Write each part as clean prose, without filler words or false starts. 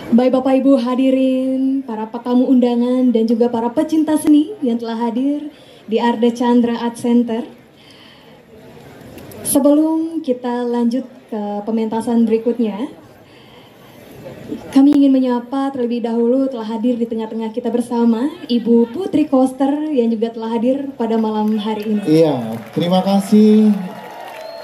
Baik Bapak Ibu hadirin, para tamu undangan dan juga para pecinta seni yang telah hadir di Arda Chandra Art Center. Sebelum kita lanjut ke pementasan berikutnya, kami ingin menyapa terlebih dahulu telah hadir di tengah-tengah kita bersama Ibu Putri Koster yang juga telah hadir pada malam hari ini. Iya, terima kasih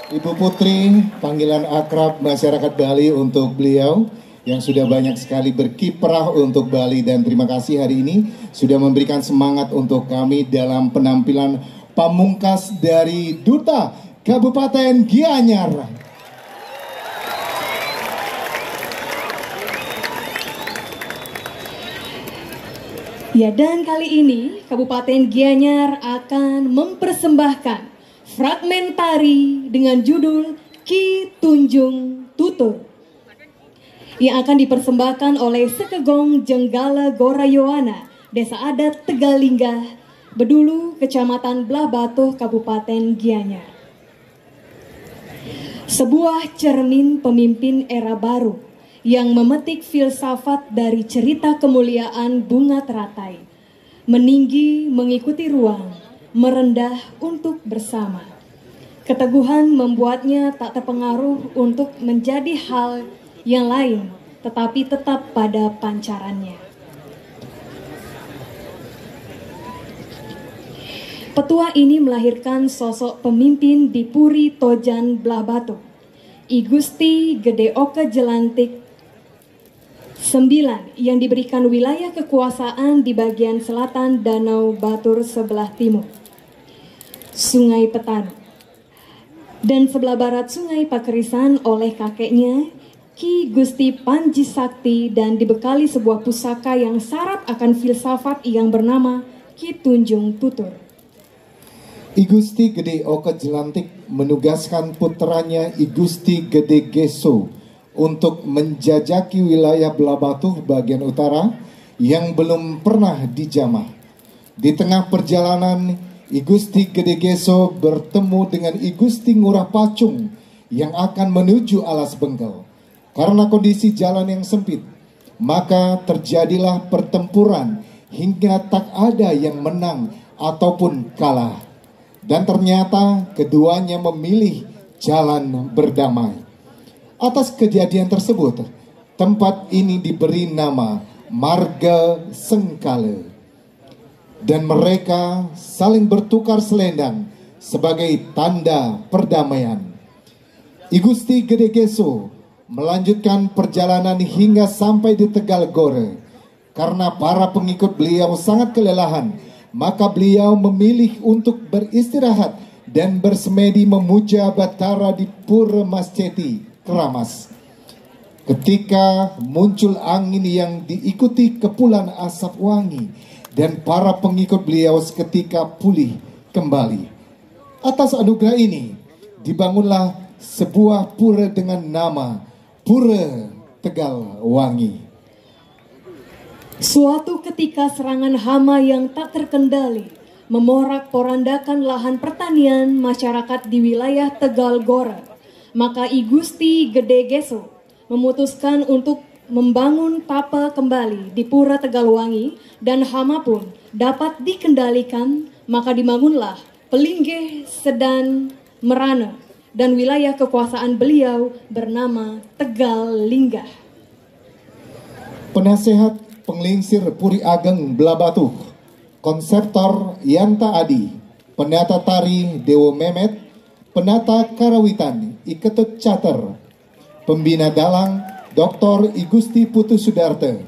Ibu Putri, panggilan akrab masyarakat Bali untuk beliau yang sudah banyak sekali berkiprah untuk Bali, dan terima kasih hari ini sudah memberikan semangat untuk kami dalam penampilan pamungkas dari Duta Kabupaten Gianyar. Ya, dan kali ini Kabupaten Gianyar akan mempersembahkan fragmen tari dengan judul Ki Tunjung Tutur yang akan dipersembahkan oleh Sekegong Jenggala Gorayoana, Desa Adat Tegalinggah, Bedulu, Kecamatan Belah Batuh, Kabupaten Gianyar. Sebuah cermin pemimpin era baru yang memetik filsafat dari cerita kemuliaan bunga teratai, meninggi mengikuti ruang, merendah untuk bersama. Keteguhan membuatnya tak terpengaruh untuk menjadi hal yang lain, tetapi tetap pada pancarannya. Petua ini melahirkan sosok pemimpin di Puri Tojan Belah Batu, I Gusti Gede Oke Jelantik 9 yang diberikan wilayah kekuasaan di bagian selatan Danau Batur sebelah timur, Sungai Petani, dan sebelah barat Sungai Pakerisan oleh kakeknya Ki Gusti Panji Sakti, dan dibekali sebuah pusaka yang syarat akan filsafat yang bernama Ki Tunjung Tutur. I Gusti Gede Oke Jelantik menugaskan putranya I Gusti Gede Geso untuk menjajaki wilayah Belah Batuh bagian utara yang belum pernah dijamah. Di tengah perjalanan, I Gusti Gede Geso bertemu dengan I Gusti Ngurah Pacung yang akan menuju Alas Benggel. Karena kondisi jalan yang sempit, maka terjadilah pertempuran hingga tak ada yang menang ataupun kalah. Dan ternyata keduanya memilih jalan berdamai. Atas kejadian tersebut, tempat ini diberi nama Marga Sengkale. Dan mereka saling bertukar selendang sebagai tanda perdamaian. I Gusti Gede Geso melanjutkan perjalanan hingga sampai di Tegal Gore. Karena para pengikut beliau sangat kelelahan, maka beliau memilih untuk beristirahat dan bersemedi memuja Batara di Pura Masceti, Keramas. Ketika muncul angin yang diikuti kepulan asap wangi, dan para pengikut beliau seketika pulih kembali. Atas anugerah ini dibangunlah sebuah pura dengan nama Pura Tegal Wangi. Suatu ketika serangan hama yang tak terkendali memorak-porandakan lahan pertanian masyarakat di wilayah Tegal Gora. Maka I Gusti Gede Geso memutuskan untuk membangun tapa kembali di Pura Tegalwangi, dan hama pun dapat dikendalikan. Maka dibangunlah Pelinggih Sedan Merana, dan wilayah kekuasaan beliau bernama Tegalinggah. Penasehat Penglingsir Puri Ageng Belah Batuh, konseptor Yanta Adi, penata tari Dewo Memet, penata karawitan I Ketut Cater, pembina dalang Dr. I Gusti Putu Sudarte,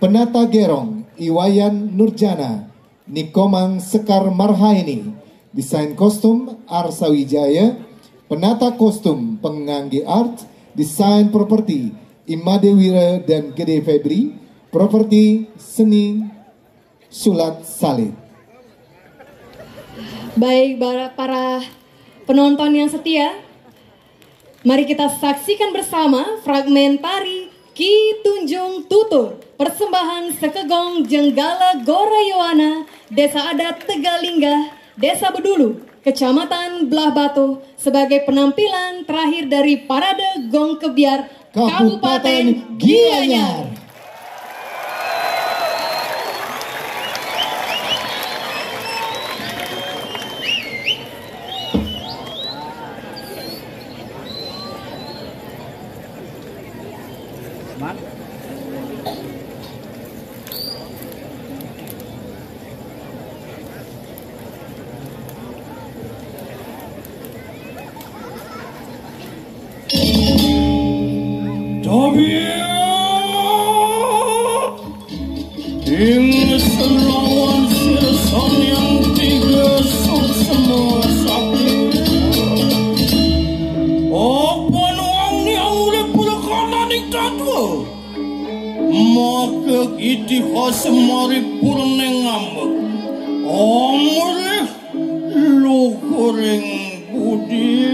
penata gerong Iwayan Nurjana, Nikomang Sekar Marhaini, desain kostum Arsa Wijaya, penata kostum Penganggi Art, desain properti Imade Wira dan Gede Febri, properti seni Sulat Salid. Baik para penonton yang setia, mari kita saksikan bersama fragmen tari Ki Tunjung Tutur, persembahan Sekegong Jenggala Gorayoana, Desa Adat Tegalinggah, Desa Bedulu, Kecamatan Belah Batuh, sebagai penampilan terakhir dari Parade Gong Kebiar Kabupaten Gianyar. Ing selawan sirsan yang tiga semua sakti. Apa nuang yang udah pulakanan iktatwa? Maka iti hasemari purneng ngambek. Amrih lu goreng budi.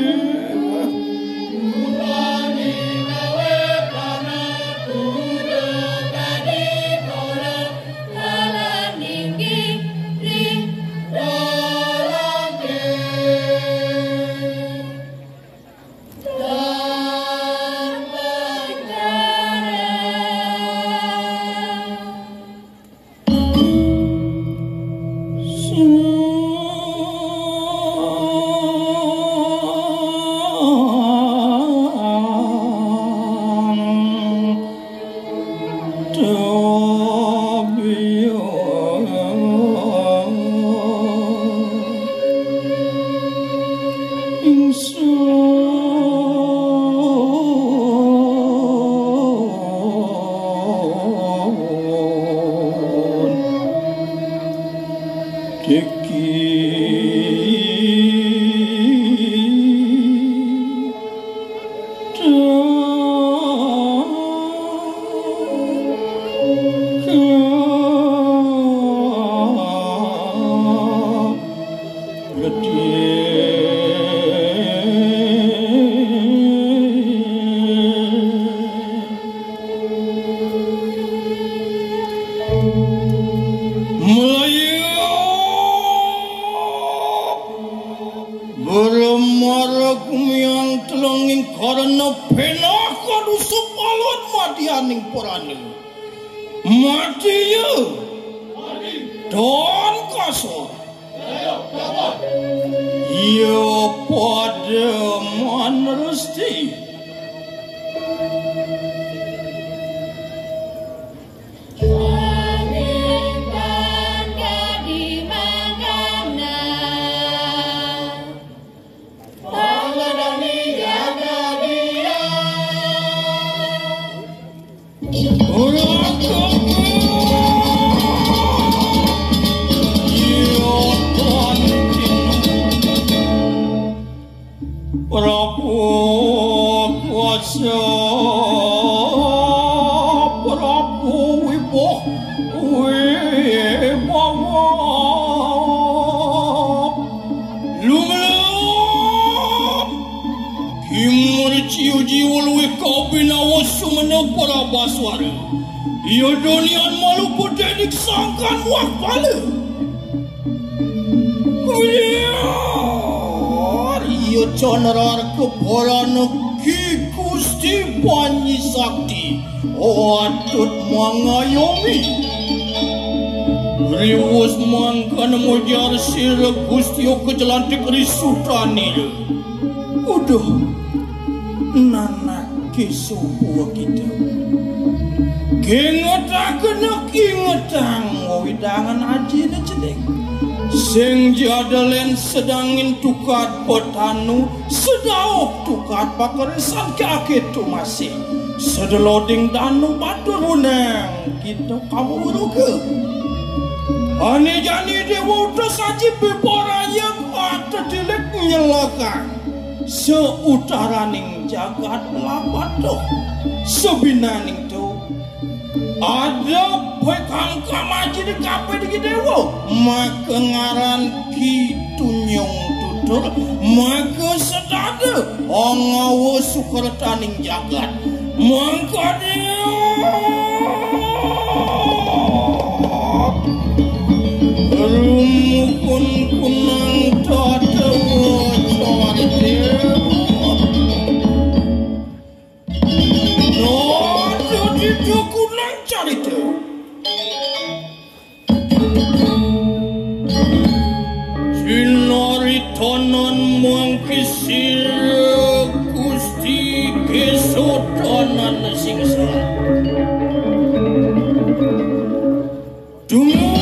Kejelantik risutanil. Udah nanak kesubuh kita. Kengetang kena kengetang widangan aji na cedek. Sing jadalen sedangin tukat petanu sedaok tukat pakarisan kaki tu masih sedeloding danu batur unang kita kamu uruke. Ani jani dewa udah saji beboraya kata dilek nyelakan seutaraning jagat lapatoh sebinaning tu ada pekang kamaji di kape di dewa maka ngaran kitu nyong tutur maka sedada ongawo sukertaning jagat maka dia rumukun kunang tatawa cawarte noto dito kunang carite sinori tonon mangkisir Gusti kesotonan singsa Oh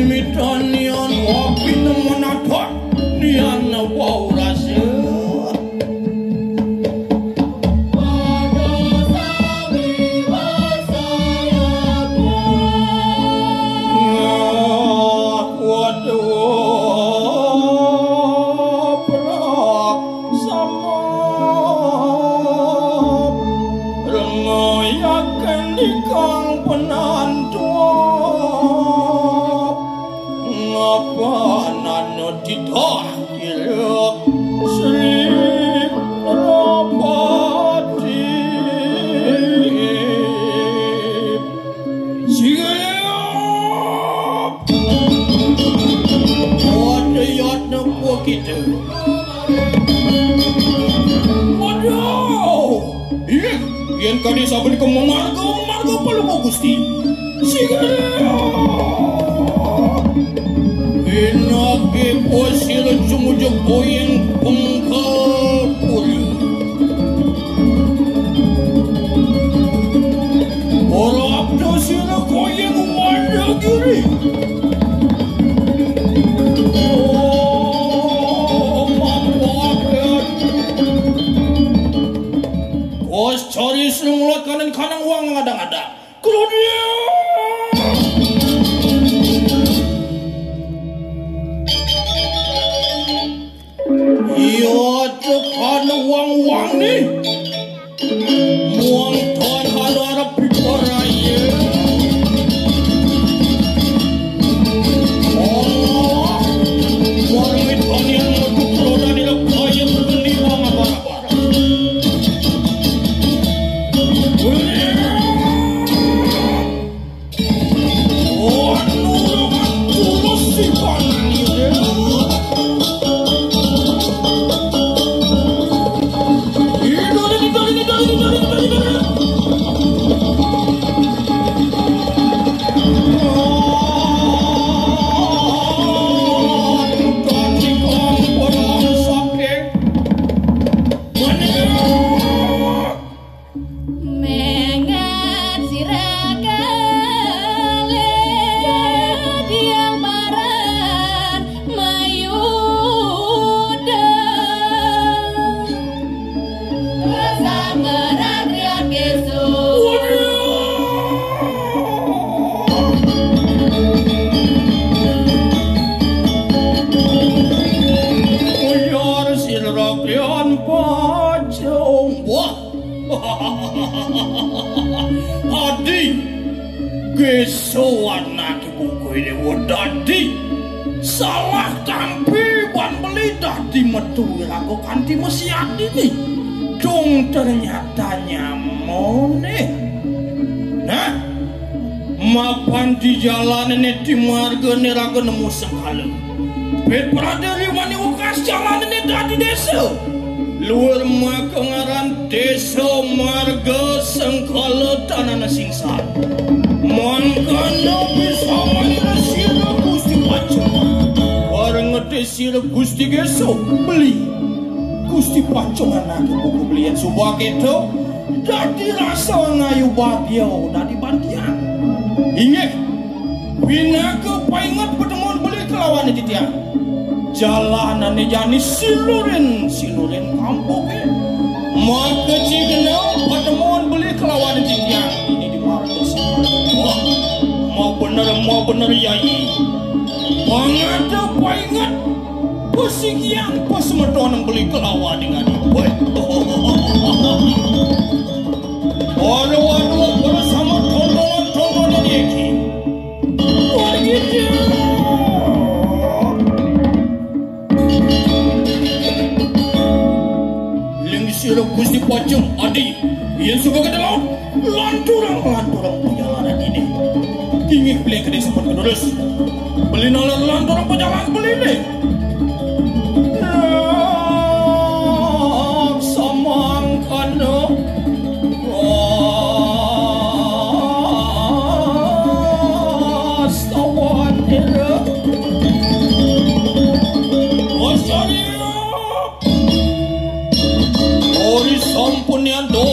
mitanian wapi nemanata nian wau rasa Yen kadi saben ke marga perlu mo Gusti. Sigala. Enake posil jumujug boyeng pengkapuli. Ora abdo sila koyeng mandagiri. Cari semulat kanan kanang uang ngadang-adang. Claudia. Iya tekan uang nih. Muang tuan harap piparaya. Oh, muang itu yang mau keluar dari kaya bergendi uang apa-apa. Adi geso anak ibuku ini wadadi salah tampi wan beli dadi metu laku kanti mesiat ini dong ternyata nyamone nah mapan di jalan ini di marga ini raga nemu sekali bet pradari wani ukas jalan ini dadi desa luar makangaran desa marga sengkala tanah singsan mangkana bisa manira sila Gusti Pacong bareng ngedesila Gusti Geso beli Gusti Pacong anak buku belian subak itu dadi rasa ngayu bagyo dadi bantian ingat bina kepaingat petemuan beli kelawan di tiang jalanan jani silurin kampung maka cigena pertemuan beli kelawan di tiang ini di marga wah mau bener yai mangada paingat pesikian pesemetonang beli kelawan dengan ibu waduh bersama tontonan iki begitu sila Gusti Pacong adi yang suka ke dalam lanturang perjalanan ini ingin beli ke desa penerus beli nalar lanturang perjalanan beli nih samangkana astawan era sampun yanto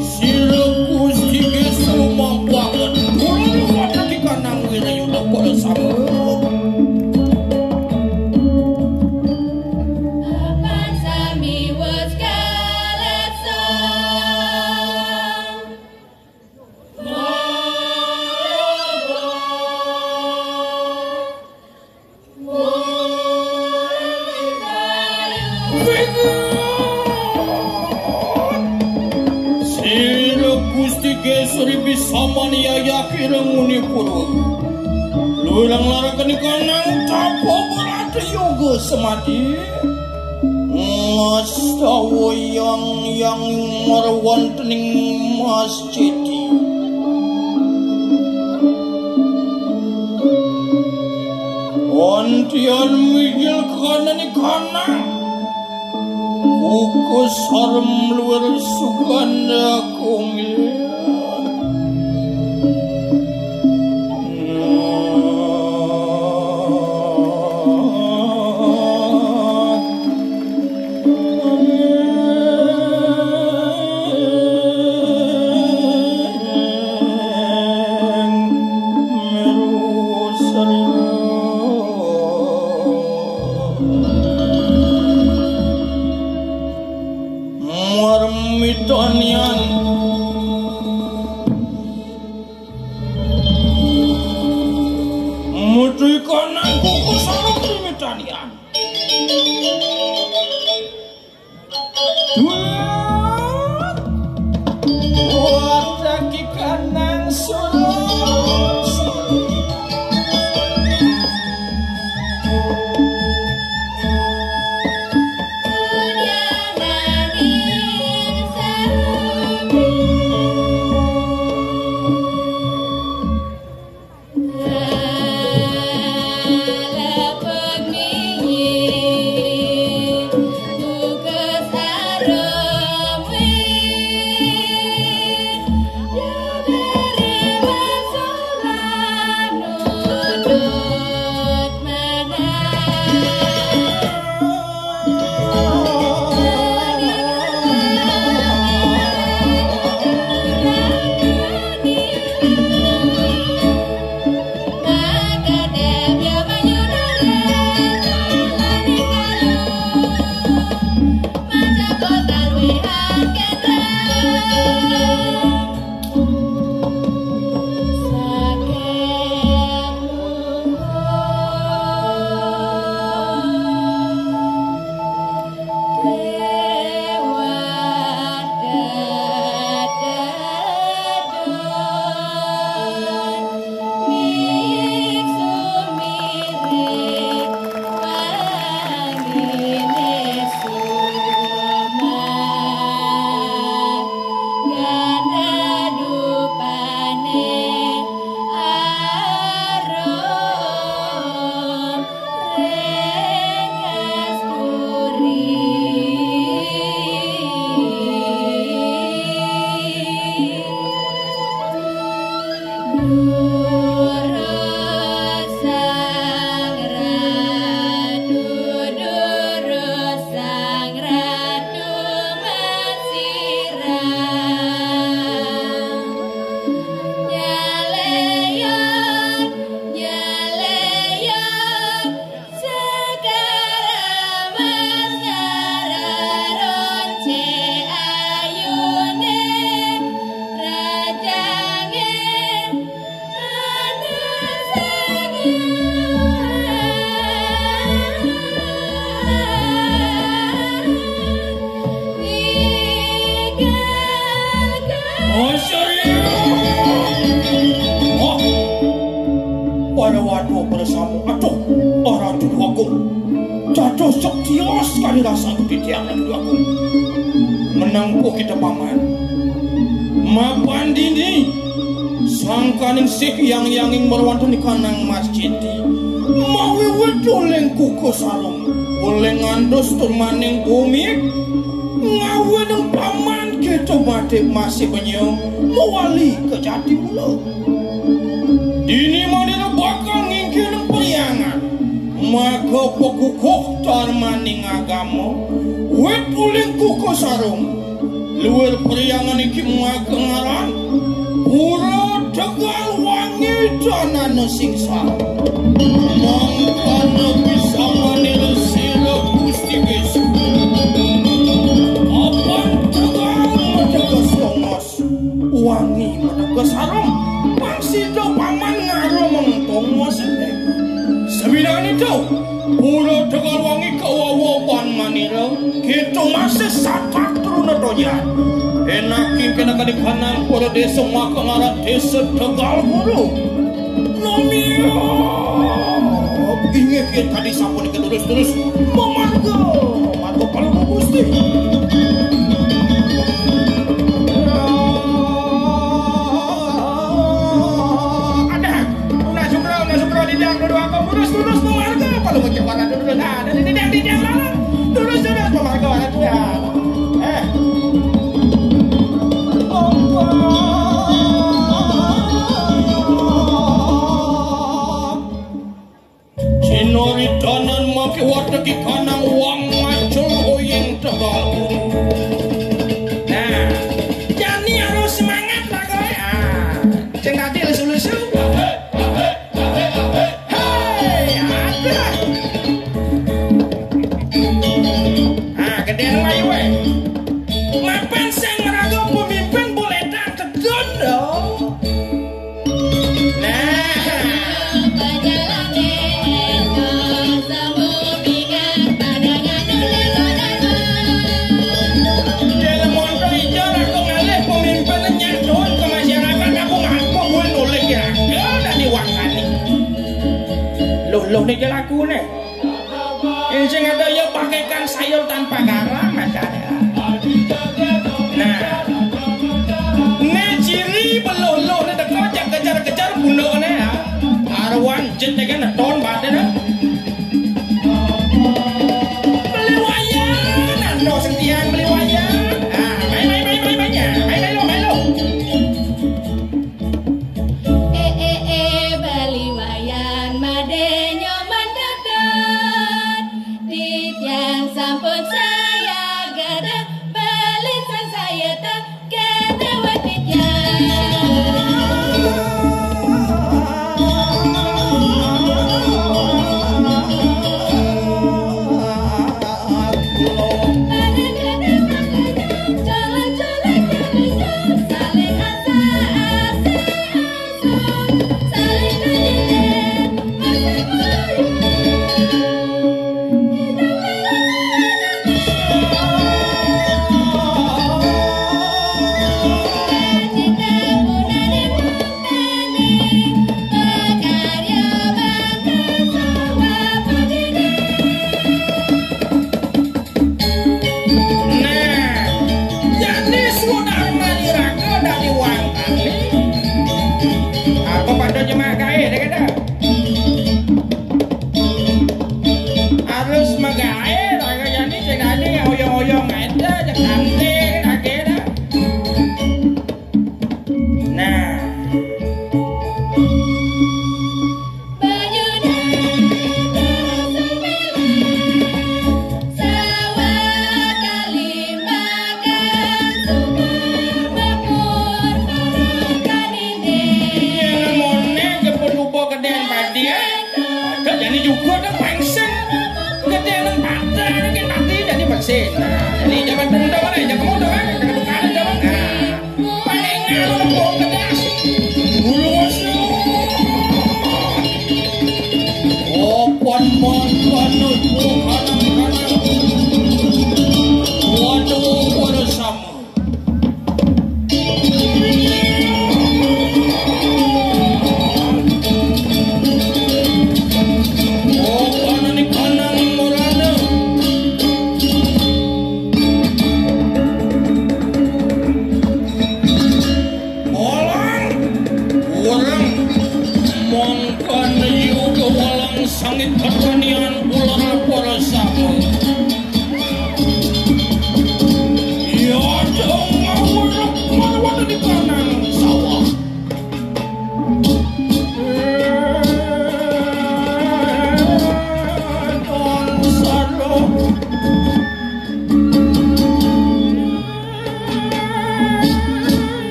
sila Gusti Geso mampangan ulang pada di kanang wilayah pada sama suri bisa maniayaki renguni purut lulang larakan ikanang tapo berada yoga semadi ngastawa yang marwantening masjid Ontian migil kanan ikanang Ukus harem luar suganda kumil menangkuh kita paman mapan dini sangkaning sik yang merwantuni kanang masjid mawi wedoleng kuku salong oleh ngandos turmaning bumi ngawe ng paman kita mati masih benyong mewali ke jati mula dini manila bakal ngingkin ng periangan maka pekukuh tarmaning agama wet uling kuku sarung luar periangan iki maka ngaran pura Tegal Wangi dana singsa mangkana bisa manila sila Gusti Yesus apan Tegal menegas tongos wangi menegas harum pangsida paman ngaro mengtongos sebilang itu pura Tegal Wangi kawawapan manila kita masih satak turun donya. Enakin kena kali kanang para desa maka ngarat desa Tegal Goro. Nomia. Ingat kita tadi sampun terus memarga. Marga paling gusti. Terus memarga kalau mencewarna terus ada di dalam terus memarga ada Cinori tanan make wateki kanang wang macul oyeng Tegal Goro. Nah jadi harus semangat lah kowe ceng tadi lesu-lesu gedean wae we. Mapan sing meraga pemimpin boleh tak tegon dong. Nah, dalam mondo ijo aku ngalih pemimpin nyadon ke masyarakat aku ngaku gue nulis ya. Udah diwakani. Loh nih jelaku nih. Sing ada ya pakaikan sayur tanpa garam ada. Nah, ciri belolo ni teko kejar bunuh ni ya. Arwan jet kan ton badan dah. Beli wayang, ando sentian beli wayang. Main lo. Beli wayang madenyo mendadak. Yang sampun saya gada balisan saya tak gada wakitnya.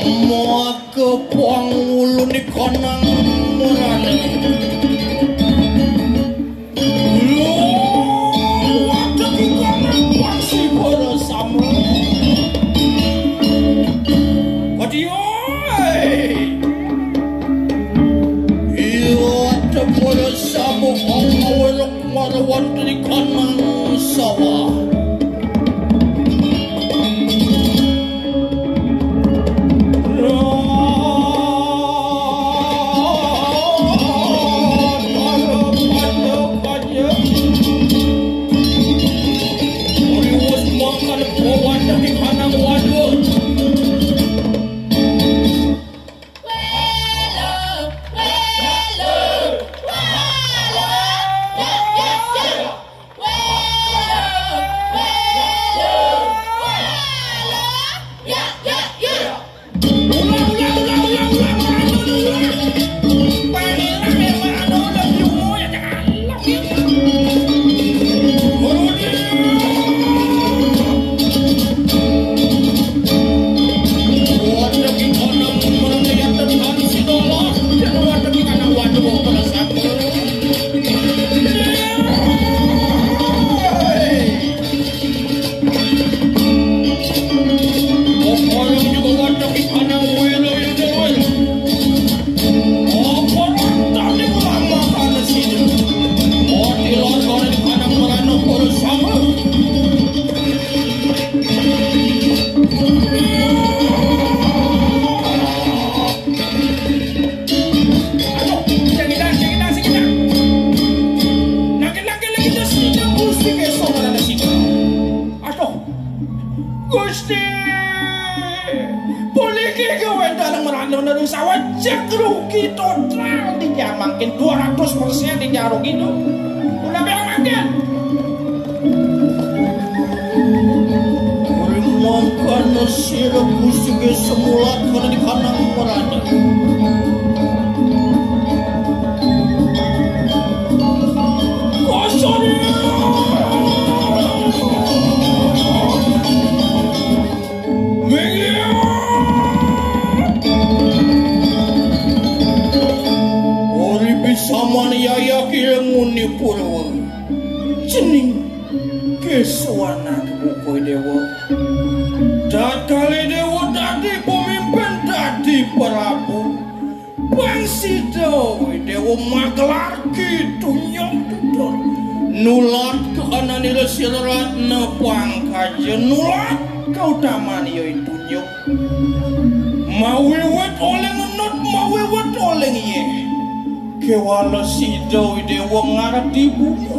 Mau ke puang ulu di konang murane. Wadah di konang pasti pada sama. Kadioi. Iya wadah pada sama awalok marawan di konang sawah. Makin 200% di jarung itu udah bilang makin makan nasi rebus juga semulat pada di kanang merana kosongnya sama yaya kilenguni purwa jening keswana kebukoi dewa dadali dewa dadi pemimpin dadi prabu bangsi dewa magelar gitu nyong tutur nulat ke anani lesirat nepang kaje nulat kau taman yoi tunjuk mawewet oleng enot mawewet oleng ye kewala sido dewa ngarap di bumi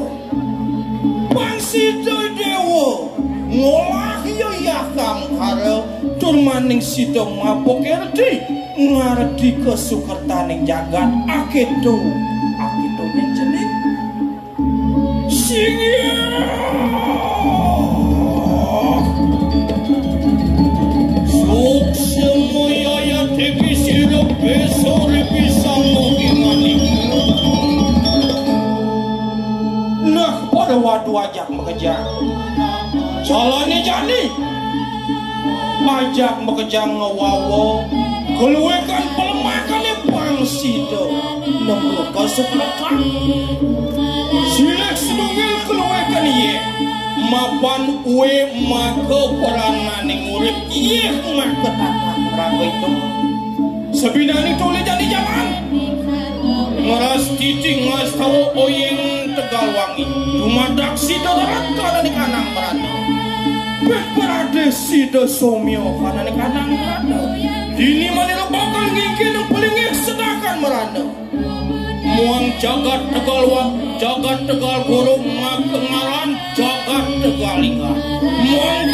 bang sido dewa ngolah yo yakam karo turmaning sido mabok erdi ngarap di kesukertaning jagat akedo yang jenik singi sok semuanya ya teki sido besore pisang mungkinani nah pada waduh ajak mengejar jalannya jadi ajak mengejar ngewawo keluarkan pelemakannya pangsida nembuk kesukratan silek sedungil keluarkan ye mapan uwe maka peranan ngurip ye maka tatang raga itu sebidang itu oleh jadi jalan ngeras titing ngeras tahu oyeng Tegal Wangi dumadak sida rata dan kanang merata berperade sida somyo kana kanang merata dini manila bakal ngingkin yang pelingik sedakan merata muang jagat Tegal Wangi jagat Tegal Guru makengaran jagat Tegal Lingga muang